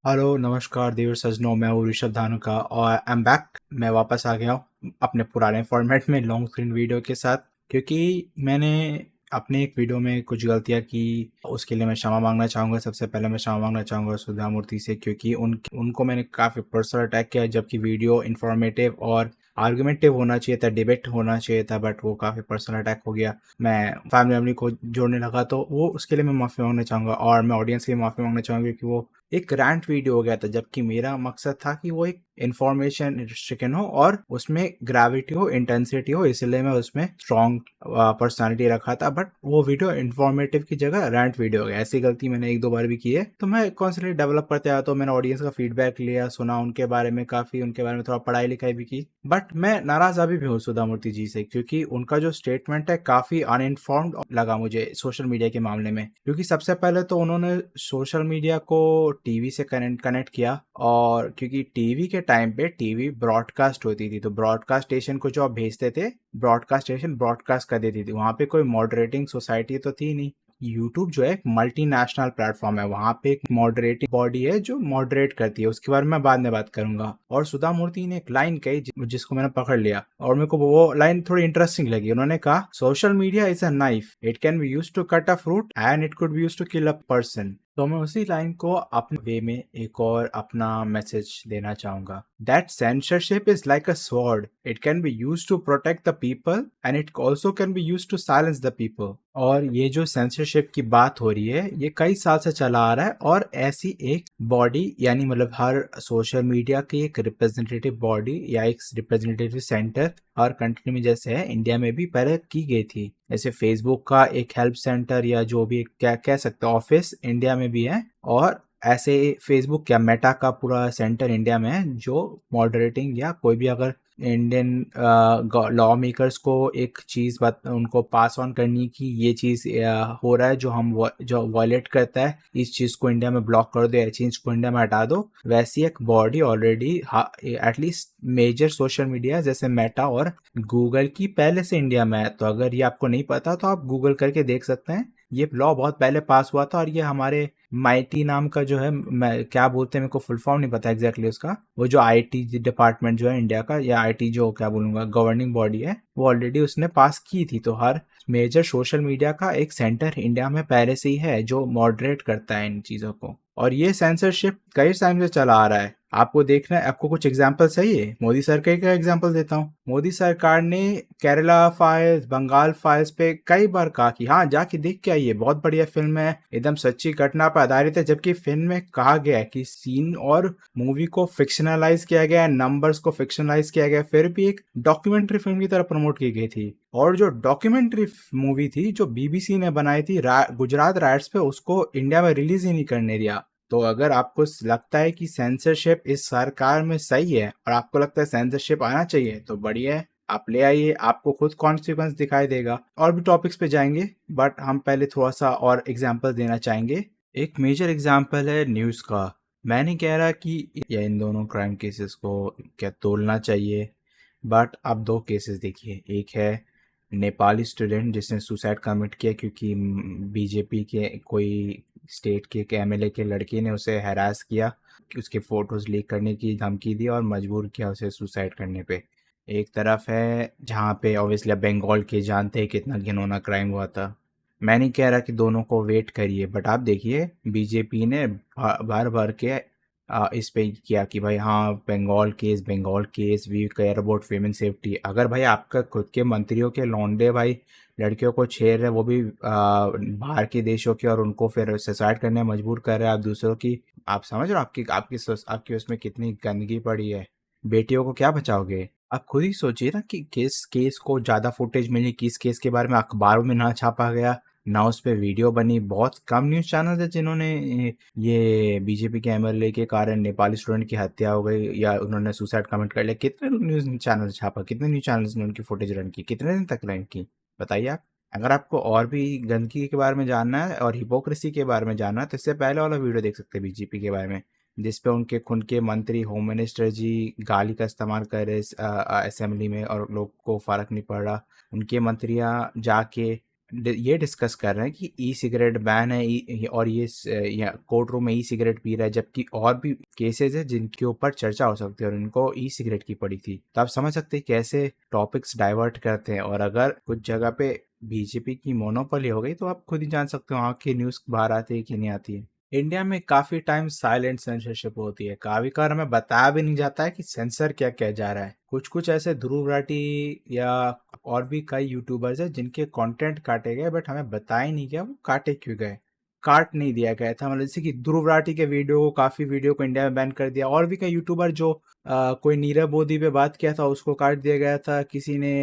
Hello नमस्कार देवर सजनों, मैं हूँ ऋषभ धानुका और आई एम बैक। मैं वापस आ गया हूँ अपने पुराने फॉर्मेट में लॉन्ग स्क्रीन वीडियो के साथ, क्योंकि मैंने अपने एक वीडियो में कुछ गलतियाँ की। उसके लिए मैं क्षमा मांगना चाहूँगा। सबसे पहले मैं क्षमा मांगना चाहूँगा सुधा मूर्ति से, क्योंकि उनको मैंने काफ़ी पर्सनल अटैक किया, जबकि वीडियो इंफॉर्मेटिव और आर्गुमेंटिव होना चाहिए था, डिबेट होना चाहिए था, बट वो काफ़ी पर्सनल अटैक हो गया। मैं फैमिली को जोड़ने लगा, तो वो उसके लिए मैं माफ़ी मांगना चाहूँगा और मैं ऑडियंस से माफ़ी मांगना चाहूँगा, क्योंकि वो एक रैंट वीडियो हो गया था, जबकि मेरा मकसद था कि वो एक इंफॉर्मेशन रिस्ट्रिक्शन हो और उसमें ग्रेविटी हो, इंटेंसिटी हो, इसलिए मैं उसमें स्ट्रॉन्ग पर्सनालिटी रखा था। बट वो वीडियो इंफॉर्मेटिव की जगह रैंट वीडियो हो गया। ऐसी गलती मैंने एक दो बार भी की है, तो मैं कॉन्स्टेंटली डेवलप करते आया। तो मैंने ऑडियंस का फीडबैक लिया, सुना उनके बारे में, काफ़ी उनके बारे में थोड़ा पढ़ाई लिखाई भी की। बट मैं नाराज़ अभी भी हूँ सुधा मूर्ति जी से, क्योंकि उनका जो स्टेटमेंट है काफ़ी अनइन्फॉर्म्ड लगा मुझे सोशल मीडिया के मामले में। क्योंकि सबसे पहले तो उन्होंने सोशल मीडिया को टीवी से कनेक्ट किया, और क्योंकि टीवी के टाइम पे टीवी ब्रॉडकास्ट होती थी, तो ब्रॉडकास्ट स्टेशन को जो आप भेजते थे, ब्रॉडकास्ट स्टेशन ब्रॉडकास्ट कर देती थी। वहां पे कोई मॉडरेटिंग सोसाइटी तो थी नहीं। यूट्यूब जो है एक मल्टीनेशनल प्लेटफॉर्म है, वहां पे एक मॉडरेटिंग बॉडी है जो मॉडरेट करती है। उसके बारे में बाद में बात करूंगा। और सुधा मूर्ति ने एक लाइन कही जिसको मैंने पकड़ लिया, और मेरे को वो लाइन थोड़ी इंटरेस्टिंग लगी। उन्होंने कहा, social media is a knife, it can be use to cut a fruit and it could be use to kill a person. तो मैं उसी लाइन को अपने वे में एक और अपना मैसेज देना चाहूंगा। That censorship is like a sword, it can be use to protect the people and it also can be use to silence the people. और ये जो सेंसरशिप की बात हो रही है, ये कई साल से चला आ रहा है, और ऐसी एक बॉडी, यानी मतलब हर सोशल मीडिया की एक रिप्रेजेंटेटिव बॉडी या एक रिप्रेजेंटेटिव सेंटर हर कंट्री में जैसे है, इंडिया में भी पहले की गई थी। जैसे फेसबुक का एक हेल्प सेंटर या जो भी क्या कह सकते हैं ऑफिस इंडिया में भी है, और ऐसे फेसबुक क्या मेटा का पूरा सेंटर इंडिया में है, जो मॉडरेटिंग या कोई भी अगर इंडियन लॉ मेकर्स को एक चीज़ उनको पास ऑन करनी की ये चीज़ हो रहा है, जो वायलेट करता है, इस चीज़ को इंडिया में ब्लॉक कर दो, या चीज़ को इंडिया में हटा दो। वैसी एक body already at least major social media जैसे मेटा और गूगल की पहले से इंडिया में है। तो अगर ये आपको नहीं पता तो आप गूगल करके देख सकते हैं। ये लॉ बहुत पहले पास हुआ था, और ये हमारे माइटी नाम का जो है, क्या बोलते हैं मेरे को फुल फॉर्म नहीं पता एग्जैक्टली उसका, वो जो आईटी डिपार्टमेंट जो है इंडिया का, या आईटी जो क्या बोलूंगा गवर्निंग बॉडी है, वो ऑलरेडी उसने पास की थी। तो हर मेजर सोशल मीडिया का एक सेंटर इंडिया में पहले से ही है जो मॉडरेट करता है इन चीज़ों को। और ये सेंसरशिप कई टाइम से चला आ रहा है। आपको देखना है, आपको कुछ एग्जाम्पल चाहिए, मोदी सरकार का एग्जाम्पल देता हूँ। मोदी सरकार ने केरला फाइल्स, बंगाल फाइल्स पे कई बार कहा कि हाँ जाके देख के आइए, बहुत बढ़िया फिल्म है, एकदम सच्ची घटना पर आधारित है। जबकि फिल्म में कहा गया है कि सीन और मूवी को फिक्शनलाइज किया गया है, नंबर्स को फिक्शनलाइज किया गया, फिर भी एक डॉक्यूमेंट्री फिल्म की तरह प्रमोट की गई थी। और जो डॉक्यूमेंट्री मूवी थी जो बीबीसी ने बनाई थी गुजरात राइट्स पे, उसको इंडिया में रिलीज ही नहीं करने दिया। तो अगर आपको लगता है कि सेंसरशिप इस सरकार में सही है, और आपको लगता है सेंसरशिप आना चाहिए, तो बढ़िया है, आप ले आइए, आपको खुद कॉन्सिक्वेंस दिखाई देगा। और भी टॉपिक्स पे जाएंगे, बट हम पहले थोड़ा सा और एग्जांपल देना चाहेंगे। एक मेजर एग्जांपल है न्यूज़ का। मैं नहीं कह रहा कि या इन दोनों क्राइम केसेस को क्या तोलना चाहिए, बट आप दो केसेस देखिए। एक है नेपाली स्टूडेंट जिसने सुसाइड कमिट किया, क्योंकि बीजेपी के कोई स्टेट के एक एमएलए के लड़के ने उसे हैरास किया, उसके फोटोज लीक करने की धमकी दी और मजबूर किया उसे सुसाइड करने पे। एक तरफ है जहाँ पे ऑब्वियसली बंगाल के जानते हैं कितना घिनौना क्राइम हुआ था। मैं नहीं कह रहा कि दोनों को वेट करिए, बट आप देखिए बीजेपी ने भर भर के इस पे किया कि भाई हाँ Bengal case we care about women safety. अगर भाई आपका खुद के मंत्रियों के लौंडे भाई लड़कियों को छेड़ रहे, वो भी बाहर के देशों के, और उनको फिर सुसाइड करने में मजबूर कर रहे हैं आप दूसरों की, आप समझ रहे हो आपकी उसमें कितनी गंदगी पड़ी है। बेटियों को क्या बचाओगे? आप खुद ही सोचिए ना कि किस केस को ज़्यादा फुटेज मिली, किस केस के बारे में अखबारों में ना छापा गया, ना उस पर वीडियो बनी। बहुत कम न्यूज़ चैनल है जिन्होंने ये बीजेपी के एमएलए के कारण नेपाली स्टूडेंट की हत्या हो गई या उन्होंने सुसाइड कमिट कर लिया, कितने न्यूज़ चैनल छापा, कितने न्यूज़ चैनल्स ने उनकी फुटेज रन की, कितने दिन तक रन की, बताइए आप। अगर आपको और भी गंदगी के बारे में जानना है और हिपोक्रेसी के बारे में जानना है, तो इससे पहले वाला वीडियो देख सकते हैं बीजेपी के बारे में, जिसपे उनके खुद के मंत्री होम मिनिस्टर जी गाली का इस्तेमाल कर रहे असेंबली में, और लोग को फ़र्क नहीं पड़ रहा। उनके मंत्रियां जाके ये डिस्कस कर रहे हैं कि ई सिगरेट बैन है, और ये कोर्ट रूम में ई सिगरेट पी रहा है, जबकि और भी केसेस है जिनके ऊपर चर्चा हो सकती है और इनको ई सिगरेट की पड़ी थी। तो आप समझ सकते हैं कैसे टॉपिक्स डाइवर्ट करते हैं। और अगर कुछ जगह पे बीजेपी की मोनोपोली हो गई तो आप खुद ही जान सकते हो वहाँ की न्यूज़ बाहर आती है कि नहीं आती है। इंडिया में काफ़ी टाइम साइलेंट सेंसरशिप होती है, कभी कभार हमें बताया भी नहीं जाता है कि सेंसर क्या क्या जा रहा है। कुछ कुछ ऐसे ध्रुव राठी या और भी कई यूट्यूबर्स हैं जिनके कंटेंट काटे गए, बट हमें बताया ही नहीं गया वो काटे क्यों गए, काट नहीं दिया गया था। मतलब जैसे कि ध्रुव राठी के वीडियो को, काफ़ी वीडियो को इंडिया में बैन कर दिया। और भी कई यूट्यूबर जो कोई नीरव मोदी पे बात किया था उसको काट दिया गया था, किसी ने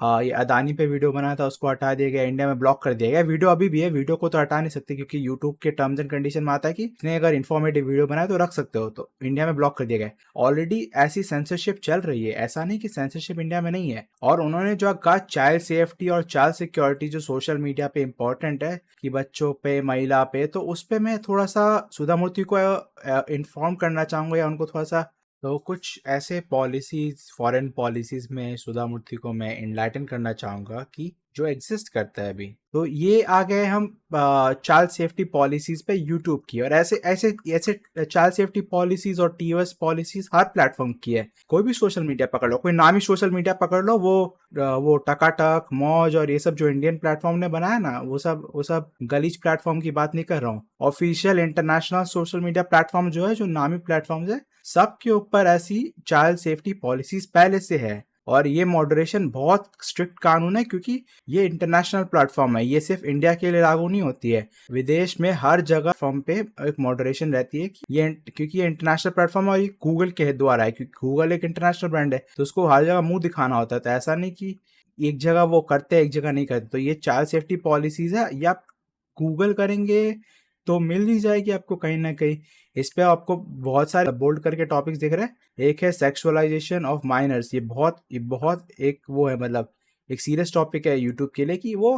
ये अदानी पे वीडियो बनाया था उसको हटा दिया गया, इंडिया में ब्लॉक कर दिया गया। वीडियो अभी भी है, वीडियो को तो हटा नहीं सकते क्योंकि यूट्यूब के टर्म्स एंड कंडीशन में आता है कि इसने अगर इन्फॉर्मेटिव वीडियो बनाया तो रख सकते हो, तो इंडिया में ब्लॉक कर दिया गया। ऑलरेडी ऐसी सेंसरशिप चल रही है, ऐसा नहीं कि सेंसरशिप इंडिया में नहीं है। और उन्होंने जो कहा चाइल्ड सेफ्टी और चाइल्ड सिक्योरिटी जो सोशल मीडिया पे इंपॉर्टेंट है कि बच्चों पे, महिला पे, तो उस पे मैं थोड़ा सा सुधा मूर्ति को इन्फॉर्म करना चाहूँगा या उनको थोड़ा सा। तो कुछ ऐसे पॉलिसीज, फॉरेन पॉलिसीज में सुधा मूर्ति को मैं इनलाइटन करना चाहूँगा कि जो एग्जिस्ट करता है अभी। तो ये आ गए हम चाइल्ड सेफ्टी पॉलिसीज पे यूट्यूब की, और ऐसे ऐसे ऐसे चाइल्ड सेफ्टी पॉलिसीज और टीओएस पॉलिसीज हर प्लेटफॉर्म की है। कोई भी सोशल मीडिया पकड़ लो, कोई नामी सोशल मीडिया पकड़ लो, वो टकाटक, मौज और ये सब जो इंडियन प्लेटफॉर्म ने बनाया ना, वो सब गलीज प्लेटफॉर्म की बात नहीं कर रहा हूँ। Official international social media platform जो है, जो नामी प्लेटफॉर्म है, सबके ऊपर ऐसी चाइल्ड सेफ्टी पॉलिसीज पहले से है। और ये मॉडरेशन बहुत स्ट्रिक्ट कानून है क्योंकि ये इंटरनेशनल प्लेटफॉर्म है, ये सिर्फ इंडिया के लिए लागू नहीं होती है। विदेश में हर जगह फॉर्म पे एक मॉडरेशन रहती है कि ये, क्योंकि ये इंटरनेशनल प्लेटफॉर्म है और ये गूगल के द्वारा है, क्योंकि गूगल एक इंटरनेशनल ब्रांड है, तो उसको हर जगह मुंह दिखाना होता है। तो ऐसा नहीं कि एक जगह वो करते हैं एक जगह नहीं करते। तो ये चाइल्ड सेफ्टी पॉलिसीज है, ये आप गूगल करेंगे तो मिल ही जाएगी आपको कहीं ना कहीं। इस पे आपको बहुत सारे बोल्ड करके टॉपिक्स दिख रहे हैं। एक है सेक्सुअलाइजेशन ऑफ माइनर्स, ये बहुत एक वो है, मतलब एक सीरियस टॉपिक है यूट्यूब के लिए कि वो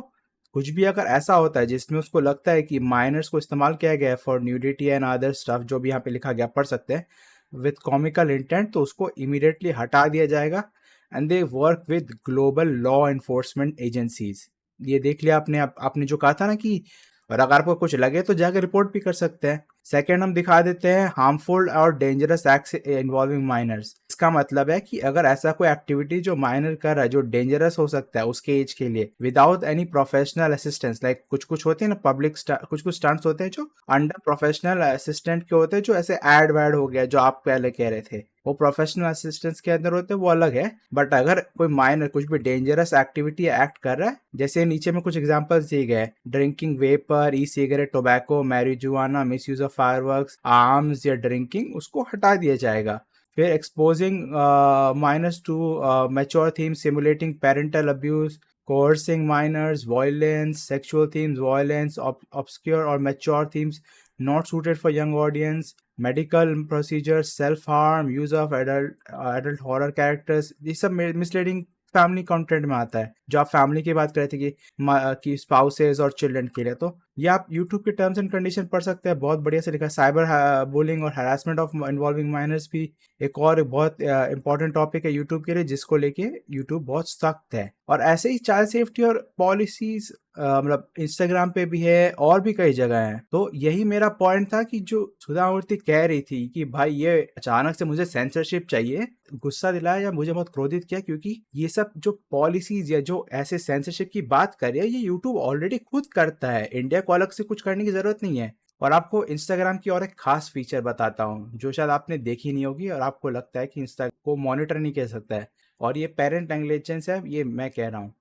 कुछ भी अगर ऐसा होता है जिसमें उसको लगता है कि माइनर्स को इस्तेमाल किया गया है for nudity and other stuff, जो भी यहाँ पे लिखा गया पढ़ सकते हैं, विथ कॉमिकल इंटेंट, तो उसको इमीडिएटली हटा दिया जाएगा। And they work with global law enforcement agencies. ये देख लिया आपने, आपने जो कहा था ना कि और अगर आपको कुछ लगे तो जाकर रिपोर्ट भी कर सकते हैं। सेकेंड हम दिखा देते हैं हार्मफुल और डेंजरस एक्ट्स इन्वॉल्विंग माइनर्स। इसका मतलब है कि अगर ऐसा कोई एक्टिविटी जो माइनर कर रहा है जो डेंजरस हो सकता है उसके एज के लिए, without any professional assistance, like कुछ कुछ होते हैं ना पब्लिक, कुछ कुछ स्टंट्स होते हैं जो अंडर प्रोफेशनल असिस्टेंट के होते हैं, जो ऐसे एड वैड हो गया जो आप पहले कह रहे थे, वो प्रोफेशनल असिस्टेंस के अंदर होते हैं, वो अलग है। बट अगर कोई माइनर कुछ भी डेंजरस एक्टिविटी एक्ट कर रहा है, जैसे नीचे में कुछ एग्जांपल्स दिए गए, drinking vapour, e cigarette, tobacco, marijuana, misuse of fireworks, arms या ड्रिंकिंग, उसको हटा दिया जाएगा। फिर exposing minors to mature theme simulating parental abuse, coercing minors, violence, sexual themes, violence, obscure or mature themes not suited for young audience, medical procedures, self-harm, use of adult horror characters, ये सब misleading family content में आता है। जो आप family की बात कर रहे थे कि स्पाउसेस और चिल्ड्रन के लिए, तो ये आप यूट्यूब के टर्म्स एंड कंडीशन पढ़ सकते हैं, बहुत बढ़िया से लिखा है। साइबर बुलिंग और हरासमेंट ऑफ इन्वॉल्विंग माइनर्स भी एक और बहुत इंपॉर्टेंट टॉपिक है यूट्यूब के लिए, जिसको लेके यूट्यूब बहुत सख्त है। और ऐसे ही चाइल्ड सेफ्टी और पॉलिसीज मतलब इंस्टाग्राम पे भी है और भी कई जगह है। तो यही मेरा पॉइंट था कि जो सुधा मूर्ति कह रही थी कि भाई ये अचानक से मुझे सेंसरशिप चाहिए, गुस्सा दिलाया या मुझे बहुत क्रोधित किया, क्योंकि ये सब जो पॉलिसीज या जो ऐसे सेंसरशिप की बात कर रही है ये यूट्यूब ऑलरेडी खुद करता है, इंडिया को अलग से कुछ करने की जरूरत नहीं है। और आपको इंस्टाग्राम की और एक खास फीचर बताता हूँ जो शायद आपने देखी नहीं होगी और आपको लगता है कि इंस्टा को मॉनिटर नहीं कह सकता है, और ये पेरेंट नेग्लिजेंस है, ये मैं कह रहा हूँ।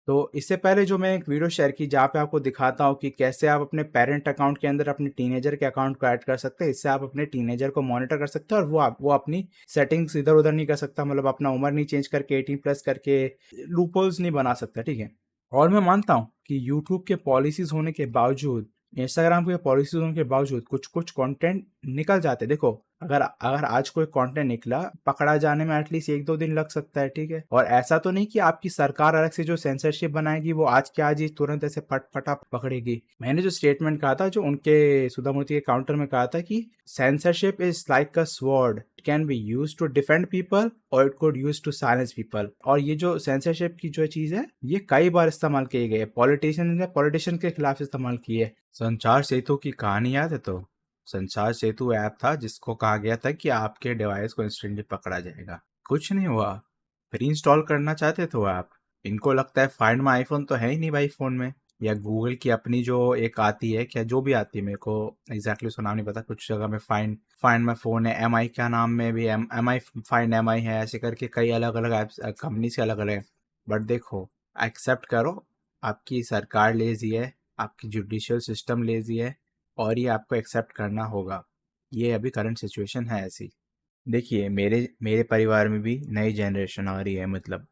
तो इससे पहले जो मैं एक वीडियो शेयर की जहाँ पे आपको दिखाता हूँ कि कैसे आप अपने पेरेंट अकाउंट के अंदर अपने टीनेजर के अकाउंट को ऐड कर सकते हैं, इससे आप अपने टीनेजर को मॉनिटर कर सकते हैं और वो अपनी सेटिंग्स इधर उधर नहीं कर सकता, मतलब अपना उम्र नहीं चेंज करके 18+ करके लूपहोल्स नहीं बना सकता, ठीक है। और मैं मानता हूँ कि यूट्यूब के पॉलिसीज होने के बावजूद, इंस्टाग्राम के पॉलिसीज होने के बावजूद कुछ कुछ कंटेंट निकल जाते हैं। देखो अगर अगर आज कोई कंटेंट निकला, पकड़ा जाने में एटलीस्ट 1-2 दिन लग सकता है, ठीक है। और ऐसा तो नहीं कि आपकी सरकार अलग से जो सेंसरशिप बनाएगी वो आज के आज ही तुरंत ऐसे फटा पकड़ेगी। मैंने जो स्टेटमेंट कहा था, जो उनके सुधामूर्ति के काउंटर में कहा था कि censorship is like a sword, can be use to defend people और it could use to silence people. और ये जो सेंसरशिप की जो चीज है, ये कई बार इस्तेमाल की गई है, पॉलिटिशियन के खिलाफ इस्तेमाल की है। संचार सेतु की कहानी याद है? तो संचार सेतु ऐप था जिसको कहा गया था कि आपके डिवाइस को इंस्टेंटली पकड़ा जाएगा, कुछ नहीं हुआ। फ्री इंस्टॉल करना चाहते थे वो ऐप, इनको लगता है फाइंड माई आईफोन तो है ही नहीं भाई फोन में, या गूगल की अपनी जो एक आती है, क्या जो भी आती है, मेरे को एग्जैक्टली उसका नाम नहीं पता, कुछ जगह में फाइंड फाइंड माई फोन है, एम आई क्या नाम में भी एम आई फाइंड एम आई है, ऐसे करके कई अलग अलग ऐप्स कंपनी से अलग अलग है। बट देखो, एक्सेप्ट करो, आपकी सरकार लेजी है, आपकी जुडिशियल सिस्टम लेजी है, और ये आपको एक्सेप्ट करना होगा। ये अभी करंट सिचुएशन है ऐसी। देखिए, मेरे मेरे परिवार में भी नई जनरेशन आ रही है, मतलब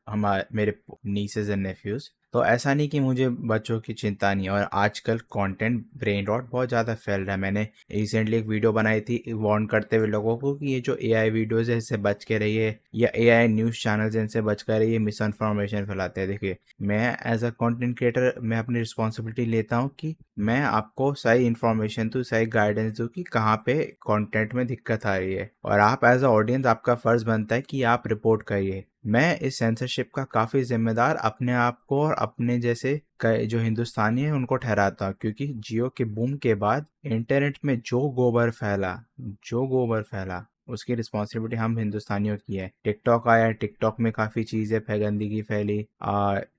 मेरे नीसेस एंड नेफ्यूज। तो ऐसा नहीं कि मुझे बच्चों की चिंता नहीं है, और आजकल कंटेंट ब्रेन रॉट बहुत ज़्यादा फैल रहा है। मैंने रिसेंटली एक वीडियो बनाई थी वार्न करते हुए लोगों को कि ये जो एआई वीडियोस है इससे बच के रहिए, या एआई न्यूज़ चैनल्स इनसे बच कर रहिए, मिस इन्फॉर्मेशन फैलाते हैं। देखिए, मैं एज अ कंटेंट क्रिएटर मैं अपनी रिस्पॉन्सिबिलिटी लेता हूँ कि मैं आपको सही इन्फॉर्मेशन दूँ, सही गाइडेंस दूँ कि कहाँ पे कंटेंट में दिक्कत आ रही है, और आप एज अ ऑडियंस आपका फर्ज बनता है कि आप रिपोर्ट करिए। मैं इस सेंसरशिप का काफ़ी जिम्मेदार अपने आप को और अपने जैसे जो हिंदुस्तानी है उनको ठहराता हूँ, क्योंकि जियो के बूम के बाद इंटरनेट में जो गोबर फैला उसकी रिस्पॉन्सिबिलिटी हम हिंदुस्तानियों की है। टिकटॉक आया, टिकटॉक में काफ़ी चीज़ें गंदगी फैली,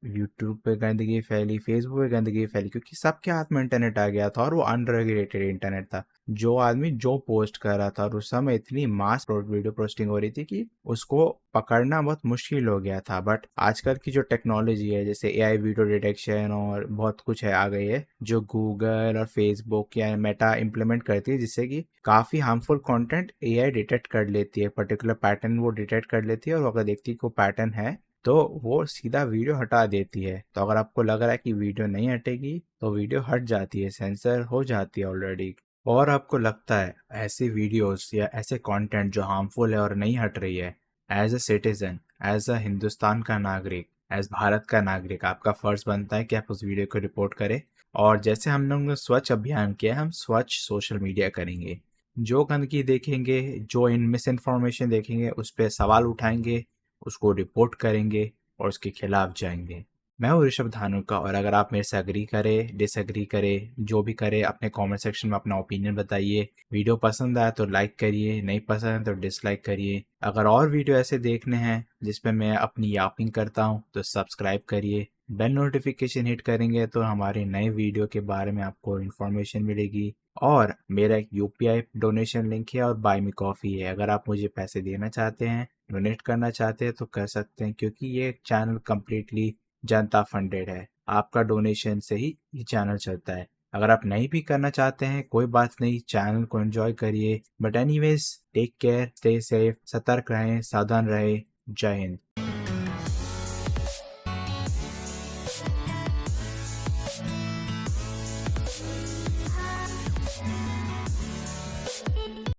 यूट्यूब पे गंदगी फैली, फेसबुक पे गंदगी फैली, क्योंकि सबके हाथ में इंटरनेट आ गया था और वो अनरेगुलेटेड इंटरनेट था। जो आदमी जो पोस्ट कर रहा था, और उस समय इतनी मास वीडियो पोस्टिंग हो रही थी कि उसको पकड़ना बहुत मुश्किल हो गया था। बट आजकल की जो टेक्नोलॉजी है, जैसे एआई वीडियो डिटेक्शन और बहुत कुछ है आ गई है, जो गूगल और फेसबुक या मेटा इम्प्लीमेंट करती है, जिससे कि काफ़ी हार्मफुल कंटेंट एआई डिटेक्ट कर लेती है, पर्टिकुलर पैटर्न वो डिटेक्ट कर लेती है, और अगर देखती है को पैटर्न है तो वो सीधा वीडियो हटा देती है। तो अगर आपको लग रहा है कि वीडियो नहीं हटेगी तो वीडियो हट जाती है, सेंसर हो जाती है ऑलरेडी। और आपको लगता है ऐसी वीडियोस या ऐसे कंटेंट जो हार्मफुल है और नहीं हट रही है, as a citizen, as a Hindustan का नागरिक, एज भारत का नागरिक, आपका फर्ज बनता है कि आप उस वीडियो को रिपोर्ट करें। और जैसे हम लोगों ने स्वच्छ अभियान किया, हम स्वच्छ सोशल मीडिया करेंगे। जो गंदगी देखेंगे, जो इन मिस इन्फॉर्मेशन देखेंगे, उस पर सवाल उठाएंगे, उसको रिपोर्ट करेंगे और उसके खिलाफ जाएंगे। मैं हूँ ऋषभ धानुका, और अगर आप मेरे से अग्री करें, डिसएग्री करें, जो भी करें, अपने कमेंट सेक्शन में अपना ओपिनियन बताइए। वीडियो पसंद आया तो लाइक करिए, नहीं पसंद है तो डिसलाइक करिए। अगर और वीडियो ऐसे देखने हैं जिसपे मैं अपनी यापिंग करता हूँ तो सब्सक्राइब करिए। बेल नोटिफिकेशन हिट करेंगे तो हमारे नए वीडियो के बारे में आपको इन्फॉर्मेशन मिलेगी। और मेरा एक यूपीआई डोनेशन लिंक है और बाय मी कॉफ़ी है, अगर आप मुझे पैसे देना चाहते हैं, डोनेट करना चाहते हैं तो कर सकते हैं, क्योंकि ये चैनल कम्प्लीटली जनता फंडेड है। आपका डोनेशन से ही ये चैनल चलता है। अगर आप नहीं भी करना चाहते हैं कोई बात नहीं, चैनल को एंजॉय करिए। But anyways, take care, stay safe, सतर्क रहें, सावधान रहें। जय हिंद।